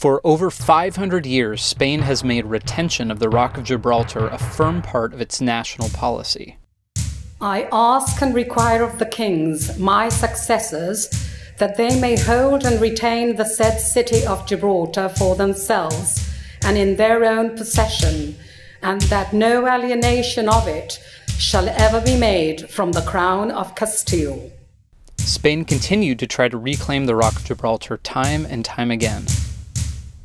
For over 500 years, Spain has made retention of the Rock of Gibraltar a firm part of its national policy. I ask and require of the kings, my successors, that they may hold and retain the said city of Gibraltar for themselves and in their own possession, and that no alienation of it shall ever be made from the crown of Castile. Spain continued to try to reclaim the Rock of Gibraltar time and time again.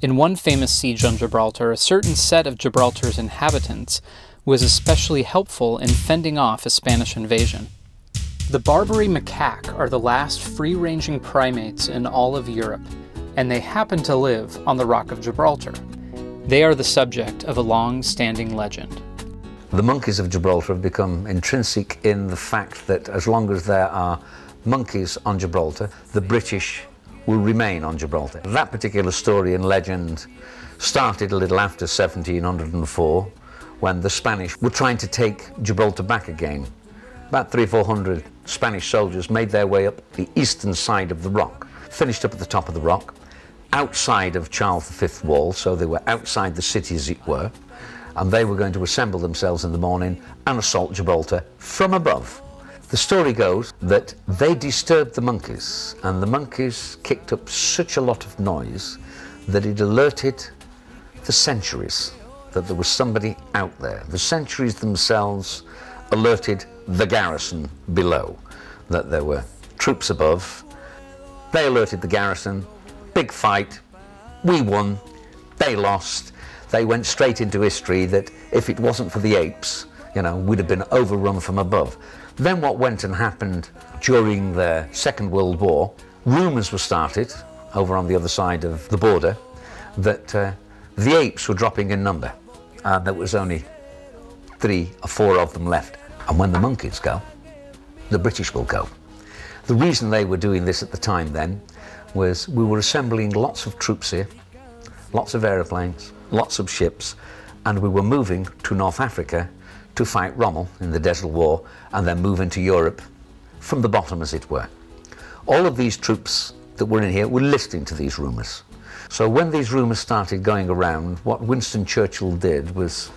In one famous siege on Gibraltar, a certain set of Gibraltar's inhabitants was especially helpful in fending off a Spanish invasion. The Barbary macaque are the last free-ranging primates in all of Europe, and they happen to live on the Rock of Gibraltar. They are the subject of a long-standing legend. The monkeys of Gibraltar have become intrinsic in the fact that as long as there are monkeys on Gibraltar, the British will remain on Gibraltar. That particular story and legend started a little after 1704, when the Spanish were trying to take Gibraltar back again. About 300 or 400 Spanish soldiers made their way up the eastern side of the rock, finished up at the top of the rock, outside of Charles V's wall, so they were outside the city as it were, and they were going to assemble themselves in the morning and assault Gibraltar from above. The story goes that they disturbed the monkeys, and the monkeys kicked up such a lot of noise that it alerted the sentries that there was somebody out there. The sentries themselves alerted the garrison below that there were troops above. They alerted the garrison, big fight, we won, they lost. They went straight into history that if it wasn't for the apes, we'd have been overrun from above. Then what went and happened during the Second World War, rumours were started over on the other side of the border that the apes were dropping in number, and there was only 3 or 4 of them left. And when the monkeys go, the British will go. The reason they were doing this at the time then was we were assembling lots of troops here, lots of aeroplanes, lots of ships, and we were moving to North Africa to fight Rommel in the Desert War and then move into Europe from the bottom, as it were. All of these troops that were in here were listening to these rumours. So when these rumours started going around, what Winston Churchill did was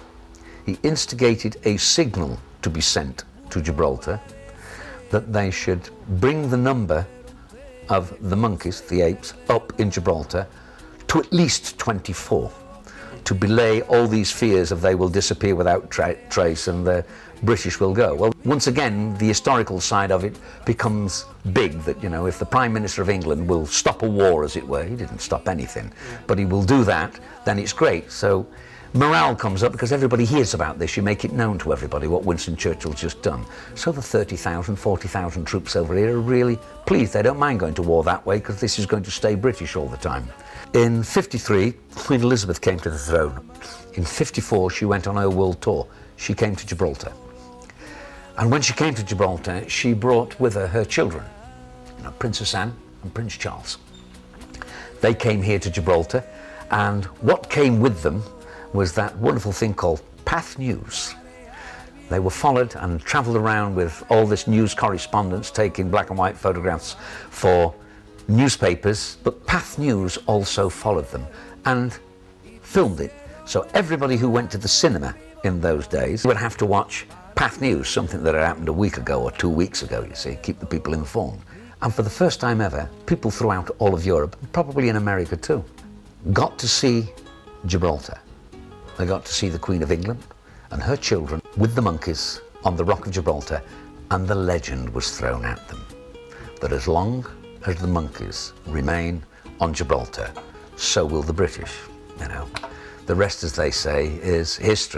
he instigated a signal to be sent to Gibraltar that they should bring the number of the monkeys, the apes, up in Gibraltar to at least 24. To belay all these fears of they will disappear without trace and the British will go. Well, once again, the historical side of it becomes big, that, if the Prime Minister of England will stop a war, as it were, he didn't stop anything, but he will do that, then it's great. So morale comes up because everybody hears about this. You make it known to everybody what Winston Churchill's just done. So the 30,000, 40,000 troops over here are really pleased. They don't mind going to war that way because this is going to stay British all the time. In 53, Queen Elizabeth came to the throne. In 54, she went on her world tour. She came to Gibraltar. And when she came to Gibraltar, she brought with her children, Princess Anne and Prince Charles. They came here to Gibraltar, and what came with them was that wonderful thing called Path News. They were followed and travelled around with all this news correspondence, taking black and white photographs for newspapers, but Path News also followed them and filmed it. So everybody who went to the cinema in those days would have to watch Path News, something that had happened a week ago or 2 weeks ago, you see, keep the people informed. And for the first time ever, people throughout all of Europe, probably in America too, got to see Gibraltar. They got to see the Queen of England and her children with the monkeys on the Rock of Gibraltar, and the legend was thrown at them that as long as the monkeys remain on Gibraltar, so will the British. The rest, as they say, is history.